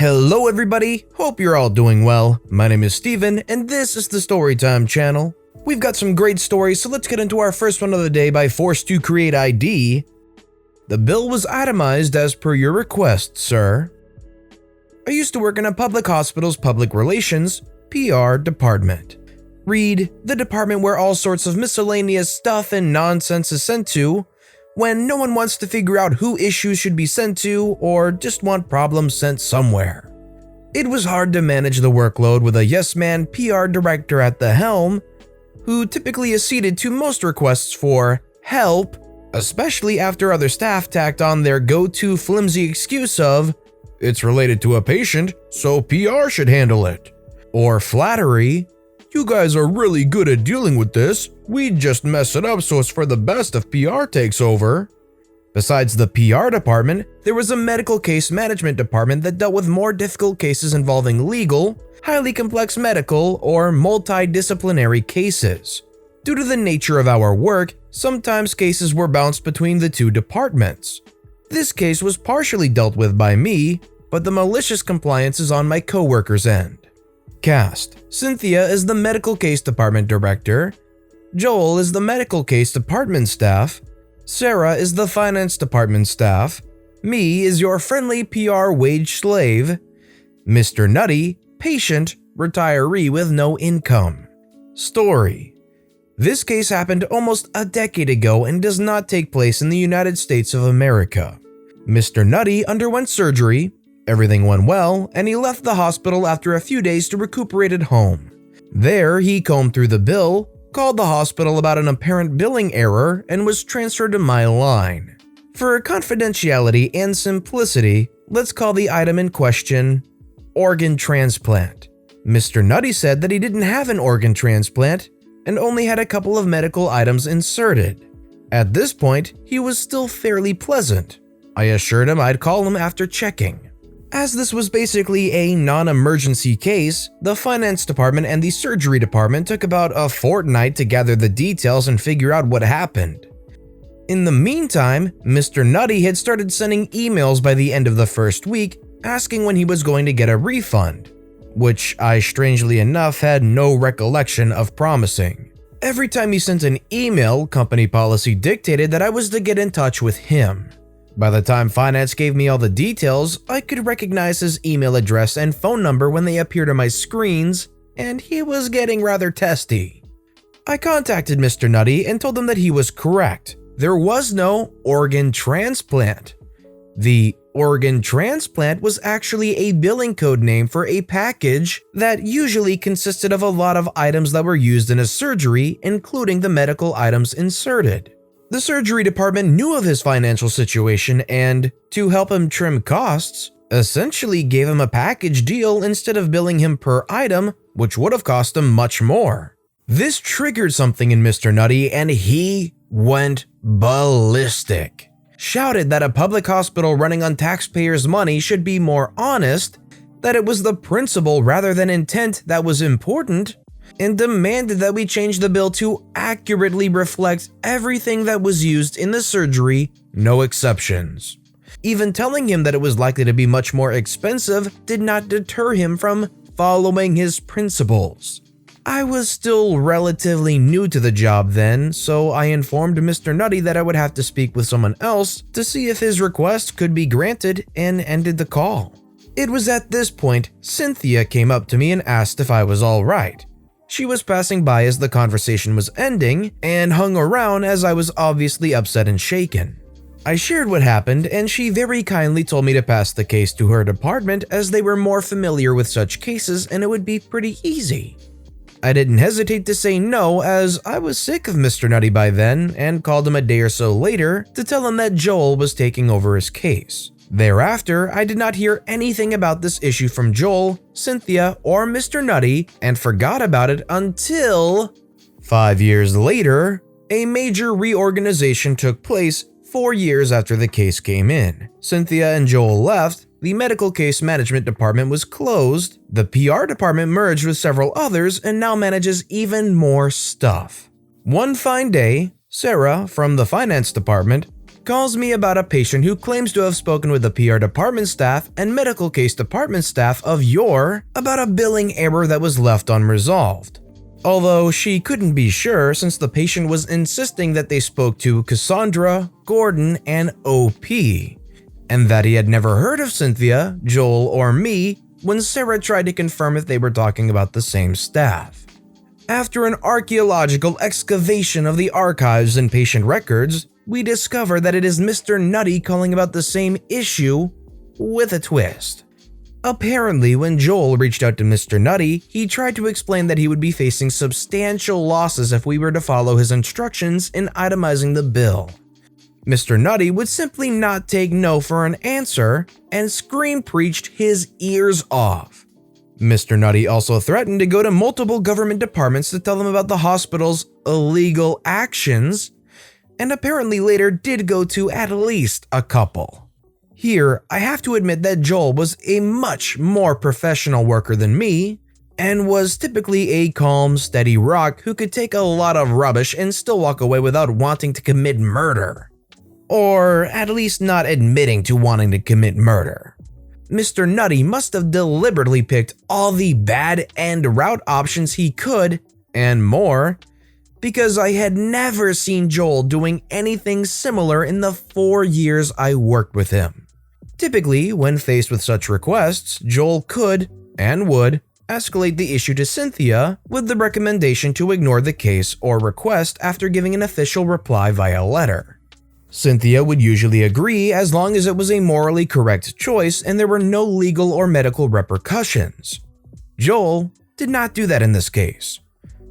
Hello everybody, hope you're all doing well. My name is Steven and this is the Storytime channel. We've got some great stories, so let's get into our first one of the day by ForcedtocreateID. The bill was itemized as per your request, sir. I used to work in a public hospital's public relations, PR department. Read, the department where all sorts of miscellaneous stuff and nonsense is sent to when no one wants to figure out who issues should be sent to or just want problems sent somewhere. It was hard to manage the workload with a yes-man PR director at the helm, who typically acceded to most requests for help, especially after other staff tacked on their go-to flimsy excuse of, "It's related to a patient, so PR should handle it," or flattery, "You guys are really good at dealing with this, we'd just mess it up so it's for the best if PR takes over." Besides the PR department, there was a medical case management department that dealt with more difficult cases involving legal, highly complex medical, or multidisciplinary cases. Due to the nature of our work, sometimes cases were bounced between the two departments. This case was partially dealt with by me, but the malicious compliance is on my coworker's end. Cast: Cynthia is the medical case department director, Joel is the medical case department staff, Sarah is the finance department staff, me is your friendly PR wage slave, Mr. Nutty, patient, retiree with no income. Story: this case happened almost a decade ago and does not take place in the United States of America. Mr. Nutty underwent surgery, everything went well, and he left the hospital after a few days to recuperate at home. There, he combed through the bill, called the hospital about an apparent billing error, and was transferred to my line. For confidentiality and simplicity, let's call the item in question organ transplant. Mr. Nutty said that he didn't have an organ transplant and only had a couple of medical items inserted. At this point, he was still fairly pleasant. I assured him I'd call him after checking. As this was basically a non-emergency case, the finance department and the surgery department took about a fortnight to gather the details and figure out what happened. In the meantime, Mr. Nutty had started sending emails by the end of the first week asking when he was going to get a refund, which I strangely enough had no recollection of promising. Every time he sent an email, company policy dictated that I was to get in touch with him. By the time finance gave me all the details, I could recognize his email address and phone number when they appeared on my screens, and he was getting rather testy. I contacted Mr. Nutty and told him that he was correct. There was no organ transplant. The organ transplant was actually a billing code name for a package that usually consisted of a lot of items that were used in a surgery, including the medical items inserted. The surgery department knew of his financial situation and, to help him trim costs, essentially gave him a package deal instead of billing him per item, which would have cost him much more. This triggered something in Mr. Nutty and he went ballistic. Shouted that a public hospital running on taxpayers' money should be more honest, that it was the principle rather than intent that was important, and demanded that we change the bill to accurately reflect everything that was used in the surgery, no exceptions. Even telling him that it was likely to be much more expensive did not deter him from following his principles. I was still relatively new to the job then, so I informed Mr. Nutty that I would have to speak with someone else to see if his request could be granted and ended the call. It was at this point Cynthia came up to me and asked if I was all right. She was passing by as the conversation was ending and hung around as I was obviously upset and shaken. I shared what happened and she very kindly told me to pass the case to her department as they were more familiar with such cases and it would be pretty easy. I didn't hesitate to say no as I was sick of Mr. Nutty by then and called him a day or so later to tell him that Joel was taking over his case. Thereafter, I did not hear anything about this issue from Joel, Cynthia, or Mr. Nutty and forgot about it until 5 years later, a major reorganization took place 4 years after the case came in. Cynthia and Joel left, the medical case management department was closed, the PR department merged with several others and now manages even more stuff. One fine day, Sarah from the finance department calls me about a patient who claims to have spoken with the PR department staff and medical case department staff of your about a billing error that was left unresolved. Although she couldn't be sure since the patient was insisting that they spoke to Cassandra, Gordon, and OP, and that he had never heard of Cynthia, Joel, or me when Sarah tried to confirm if they were talking about the same staff. After an archaeological excavation of the archives and patient records, we discover that it is Mr. Nutty calling about the same issue with a twist. Apparently, when Joel reached out to Mr. Nutty, he tried to explain that he would be facing substantial losses if we were to follow his instructions in itemizing the bill. Mr. Nutty would simply not take no for an answer and scream preached his ears off. Mr. Nutty also threatened to go to multiple government departments to tell them about the hospital's illegal actions, and apparently later did go to at least a couple. Here, I have to admit that Joel was a much more professional worker than me, and was typically a calm, steady rock who could take a lot of rubbish and still walk away without wanting to commit murder. Or at least not admitting to wanting to commit murder. Mr. Nutty must have deliberately picked all the bad end route options he could, and more, because I had never seen Joel doing anything similar in the 4 years I worked with him. Typically, when faced with such requests, Joel could, and would, escalate the issue to Cynthia with the recommendation to ignore the case or request after giving an official reply via letter. Cynthia would usually agree as long as it was a morally correct choice and there were no legal or medical repercussions. Joel did not do that in this case.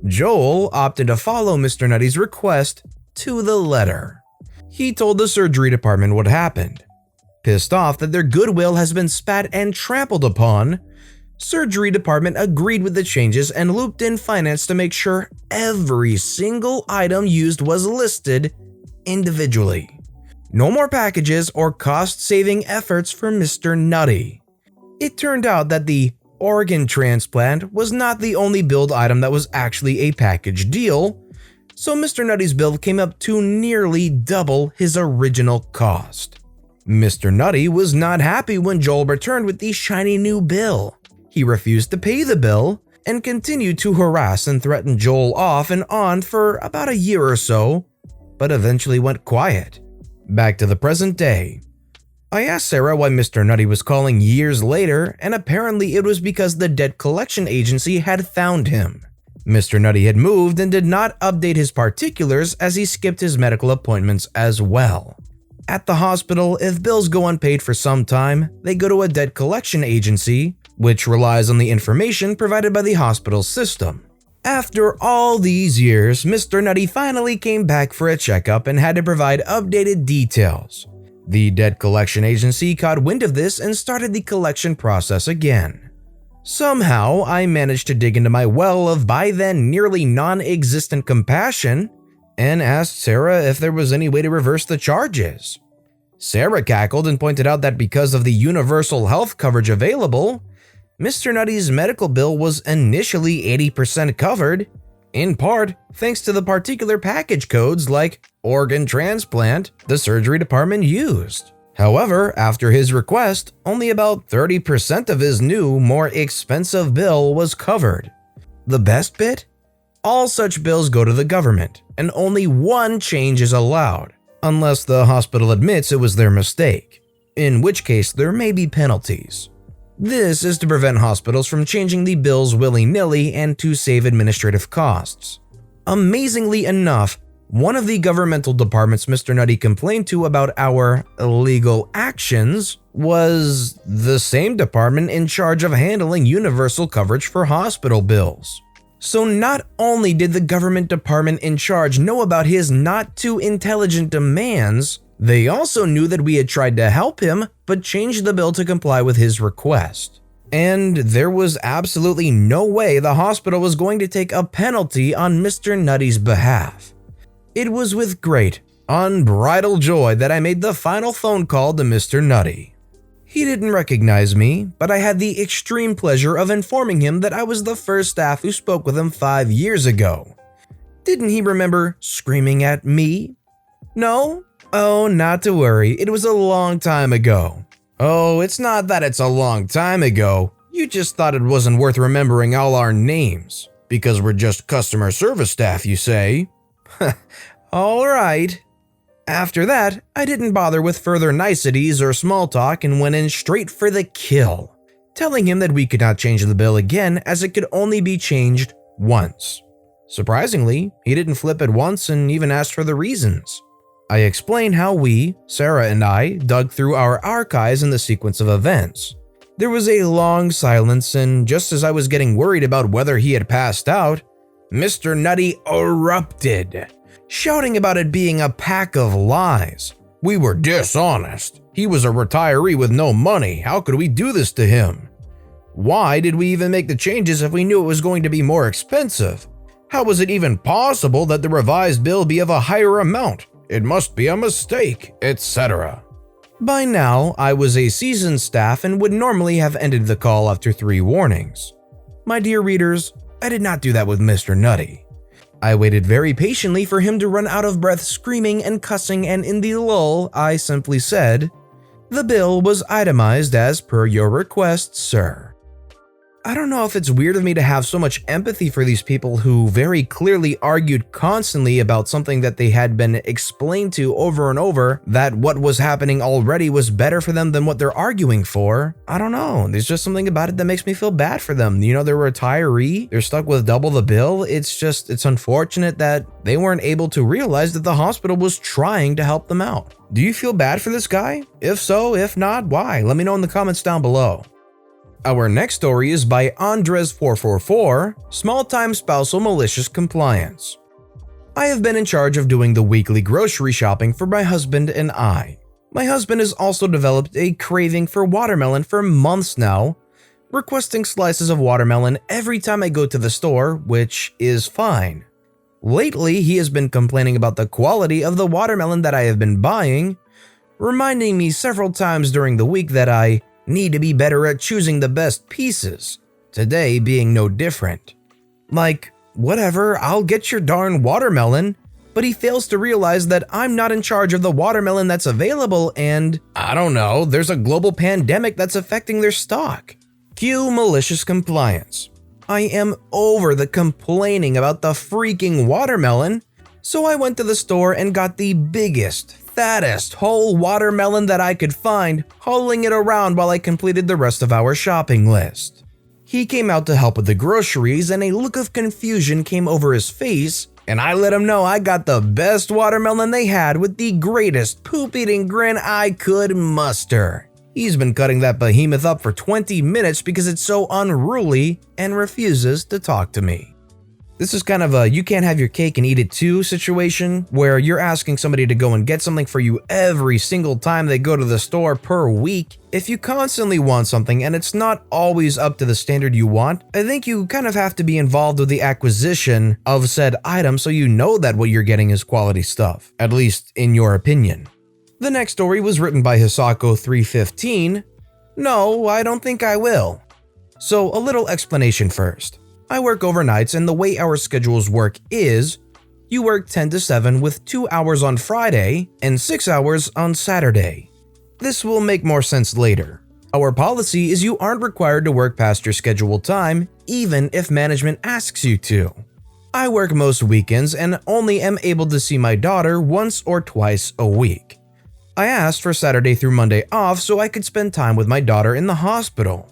Joel opted to follow Mr. Nutty's request to the letter. He told the surgery department what happened. Pissed off that their goodwill has been spat and trampled upon, surgery department agreed with the changes and looped in finance to make sure every single item used was listed individually. No more packages or cost-saving efforts for Mr. Nutty. It turned out that the organ transplant was not the only billed item that was actually a package deal, so Mr. Nutty's bill came up to nearly double his original cost. Mr. Nutty was not happy when Joel returned with the shiny new bill. He refused to pay the bill and continued to harass and threaten Joel off and on for about a year or so, but eventually went quiet. Back to the present day. I asked Sarah why Mr. Nutty was calling years later, and apparently it was because the debt collection agency had found him. Mr. Nutty had moved and did not update his particulars as he skipped his medical appointments as well. At the hospital, if bills go unpaid for some time, they go to a debt collection agency, which relies on the information provided by the hospital system. After all these years, Mr. Nutty finally came back for a checkup and had to provide updated details. The debt collection agency caught wind of this and started the collection process again. Somehow, I managed to dig into my well of by then nearly non-existent compassion and asked Sarah if there was any way to reverse the charges. Sarah cackled and pointed out that because of the universal health coverage available, Mr. Nutty's medical bill was initially 80% covered, in part thanks to the particular package codes like organ transplant the surgery department used. However, after his request, only about 30% of his new, more expensive bill was covered. The best bit? All such bills go to the government, and only one change is allowed, unless the hospital admits it was their mistake, in which case there may be penalties. This is to prevent hospitals from changing the bills willy-nilly and to save administrative costs. Amazingly enough, one of the governmental departments Mr. Nutty complained to about our illegal actions was the same department in charge of handling universal coverage for hospital bills. So not only did the government department in charge know about his not too intelligent demands, they also knew that we had tried to help him but changed the bill to comply with his request. And there was absolutely no way the hospital was going to take a penalty on Mr. Nutty's behalf. It was with great, unbridled joy that I made the final phone call to Mr. Nutty. He didn't recognize me, but I had the extreme pleasure of informing him that I was the first staff who spoke with him 5 years ago. Didn't he remember screaming at me? No? Oh, not to worry, it was a long time ago. Oh, it's not that it's a long time ago. You just thought it wasn't worth remembering all our names. Because we're just customer service staff, you say? Alright. After that, I didn't bother with further niceties or small talk and went in straight for the kill, telling him that we could not change the bill again as it could only be changed once. Surprisingly, he didn't flip it once and even asked for the reasons. I explained how we, Sarah and I, dug through our archives in the sequence of events. There was a long silence, and just as I was getting worried about whether he had passed out, Mr. Nutty erupted, shouting about it being a pack of lies. We were dishonest. He was a retiree with no money. How could we do this to him? Why did we even make the changes if we knew it was going to be more expensive? How was it even possible that the revised bill be of a higher amount? It must be a mistake, etc. By now, I was a seasoned staff and would normally have ended the call after 3 warnings. My dear readers, I did not do that with Mr. Nutty. I waited very patiently for him to run out of breath screaming and cussing, and in the lull, I simply said, "The bill was itemized as per your request, sir." I don't know if it's weird of me to have so much empathy for these people who very clearly argued constantly about something that they had been explained to over and over, that what was happening already was better for them than what they're arguing for. I don't know, there's just something about it that makes me feel bad for them. You know, they're a retiree, they're stuck with double the bill. It's unfortunate that they weren't able to realize that the hospital was trying to help them out. Do you feel bad for this guy? If so, if not, why? Let me know in the comments down below. Our next story is by Andres444, Small-Time Spousal Malicious Compliance. I have been in charge of doing the weekly grocery shopping for my husband and I. My husband has also developed a craving for watermelon for months now, requesting slices of watermelon every time I go to the store, which is fine. Lately, he has been complaining about the quality of the watermelon that I have been buying, reminding me several times during the week that I need to be better at choosing the best pieces, today being no different. Like, whatever, I'll get your darn watermelon, but he fails to realize that I'm not in charge of the watermelon that's available and, I don't know, there's a global pandemic that's affecting their stock. Cue malicious compliance. I am over the complaining about the freaking watermelon, so I went to the store and got the biggest, fattest whole watermelon that I could find, hauling it around while I completed the rest of our shopping list. He came out to help with the groceries and a look of confusion came over his face, and I let him know I got the best watermelon they had with the greatest poop-eating grin I could muster. He's been cutting that behemoth up for 20 minutes because it's so unruly and refuses to talk to me. This is kind of a you can't have your cake and eat it too situation, where you're asking somebody to go and get something for you every single time they go to the store per week. If you constantly want something and it's not always up to the standard you want, I think you kind of have to be involved with the acquisition of said item so you know that what you're getting is quality stuff, at least in your opinion. The next story was written by Hisako315. No, I don't think I will. So a little explanation first. I work overnights and the way our schedules work is, you work 10 to 7 with 2 hours on Friday and 6 hours on Saturday. This will make more sense later. Our policy is you aren't required to work past your scheduled time, even if management asks you to. I work most weekends and only am able to see my daughter once or twice a week. I asked for Saturday through Monday off so I could spend time with my daughter in the hospital.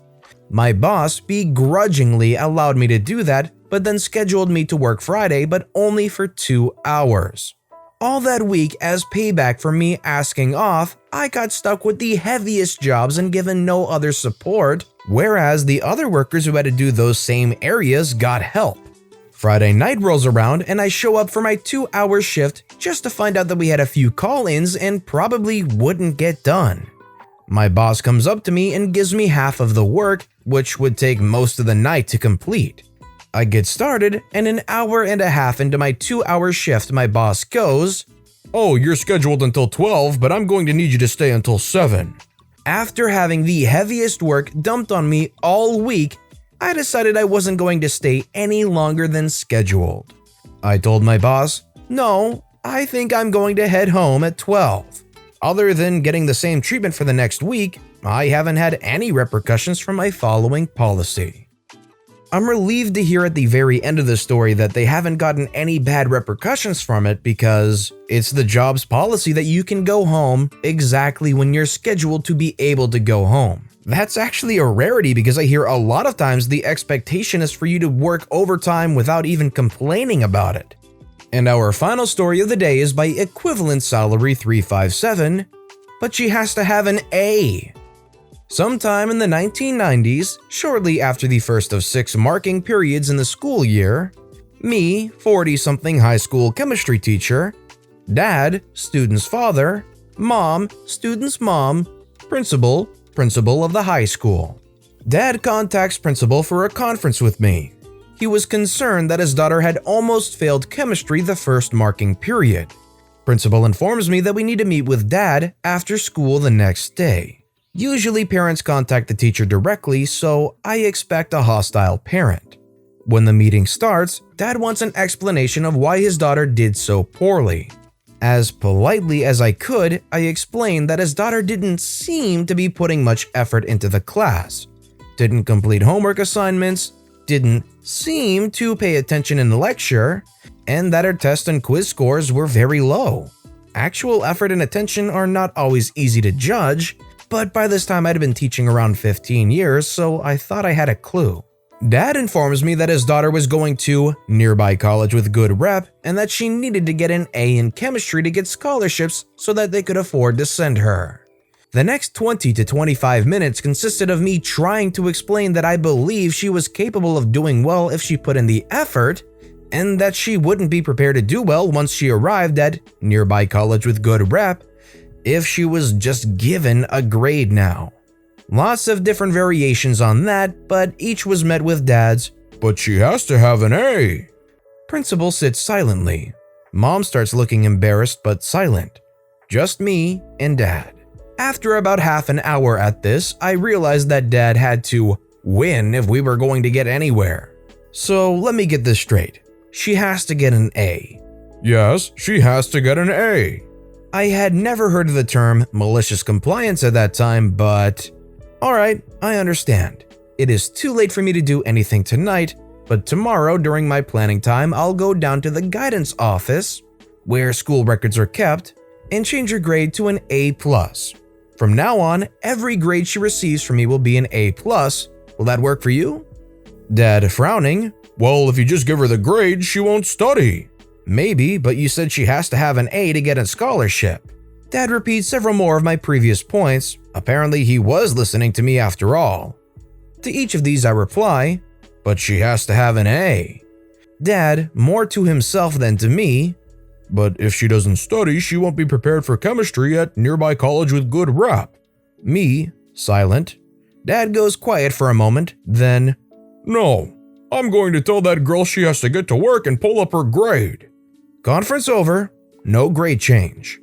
My boss begrudgingly allowed me to do that, but then scheduled me to work Friday, but only for 2 hours. All that week, as payback for me asking off, I got stuck with the heaviest jobs and given no other support, whereas the other workers who had to do those same areas got help. Friday night rolls around and I show up for my 2-hour shift just to find out that we had a few call-ins and probably wouldn't get done. My boss comes up to me and gives me half of the work, which would take most of the night to complete. I get started, and an hour and a half into my 2-hour shift, my boss goes, "Oh, you're scheduled until 12, but I'm going to need you to stay until 7. After having the heaviest work dumped on me all week, I decided I wasn't going to stay any longer than scheduled. I told my boss, "No, I think I'm going to head home at 12. Other than getting the same treatment for the next week, I haven't had any repercussions from my following policy. I'm relieved to hear at the very end of the story that they haven't gotten any bad repercussions from it because it's the job's policy that you can go home exactly when you're scheduled to be able to go home. That's actually a rarity because I hear a lot of times the expectation is for you to work overtime without even complaining about it. And our final story of the day is by equivalent salary 357, but she has to have an A. Sometime in the 1990s, shortly after the first of 6 marking periods in the school year, me, 40-something high school chemistry teacher, dad, student's father, mom, student's mom, principal of the high school. Dad contacts principal for a conference with me. He was concerned that his daughter had almost failed chemistry the first marking period. Principal informs me that we need to meet with dad after school the next day. Usually parents contact the teacher directly, so I expect a hostile parent. When the meeting starts, dad wants an explanation of why his daughter did so poorly. As politely as I could, I explained that his daughter didn't seem to be putting much effort into the class, didn't complete homework assignments, didn't seem to pay attention in the lecture, and that her test and quiz scores were very low. Actual effort and attention are not always easy to judge, but by this time I'd been teaching around 15 years, so I thought I had a clue. Dad informs me that his daughter was going to nearby college with good rep and that she needed to get an A in chemistry to get scholarships so that they could afford to send her. The next 20 to 25 minutes consisted of me trying to explain that I believe she was capable of doing well if she put in the effort, and that she wouldn't be prepared to do well once she arrived at nearby college with good rep if she was just given a grade now. Lots of different variations on that, but each was met with Dad's, "But she has to have an A." Principal sits silently. Mom starts looking embarrassed but silent. Just me and Dad. After about half an hour at this, I realized that Dad had to win if we were going to get anywhere. So let me get this straight. She has to get an A. Yes, she has to get an A. I had never heard of the term malicious compliance at that time, but alright, I understand. It is too late for me to do anything tonight, but tomorrow during my planning time, I'll go down to the guidance office, where school records are kept, and change her grade to an A+. From now on, every grade she receives from me will be an A+. Will that work for you? Dad frowning, "Well, if you just give her the grade, she won't study." "Maybe, but you said she has to have an A to get a scholarship." Dad repeats several more of my previous points. Apparently he was listening to me after all. To each of these I reply, "But she has to have an A." Dad, more to himself than to me, "But if she doesn't study, she won't be prepared for chemistry at nearby college with good rep." Me, silent. Dad goes quiet for a moment, then, "No, I'm going to tell that girl she has to get to work and pull up her grade." Conference over, no grade change.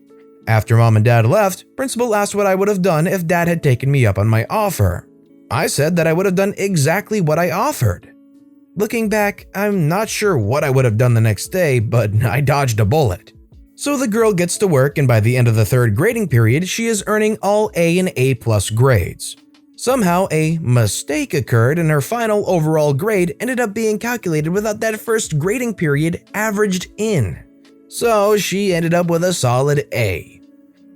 After Mom and Dad left, Principal asked what I would have done if Dad had taken me up on my offer. I said that I would have done exactly what I offered. Looking back, I'm not sure what I would have done the next day, but I dodged a bullet. So the girl gets to work, and by the end of the third grading period, she is earning all A and A+ grades. Somehow, a mistake occurred and her final overall grade ended up being calculated without that first grading period averaged in. So she ended up with a solid A.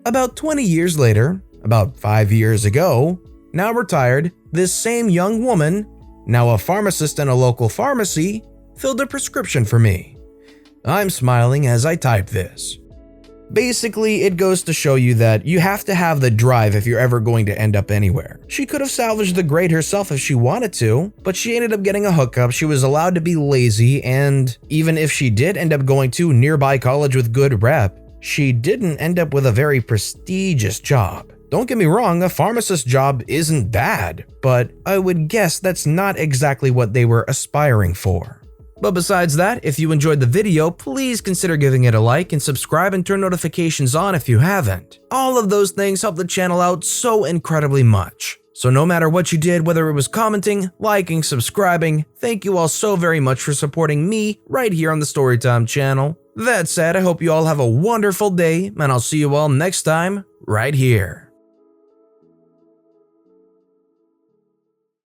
About 20 years later, about 5 years ago, now retired, this same young woman, now a pharmacist in a local pharmacy, filled a prescription for me. I'm smiling as I type this. Basically, it goes to show you that you have to have the drive if you're ever going to end up anywhere. She could have salvaged the grade herself if she wanted to, but she ended up getting a hookup, she was allowed to be lazy, and even if she did end up going to nearby college with good rep, she didn't end up with a very prestigious job. Don't get me wrong, a pharmacist job isn't bad, but I would guess that's not exactly what they were aspiring for. But besides that, if you enjoyed the video, please consider giving it a like and subscribe and turn notifications on if you haven't. All of those things help the channel out so incredibly much. So no matter what you did, whether it was commenting, liking, subscribing, thank you all so very much for supporting me right here on the Storytime channel. That said, I hope you all have a wonderful day, and I'll see you all next time, right here.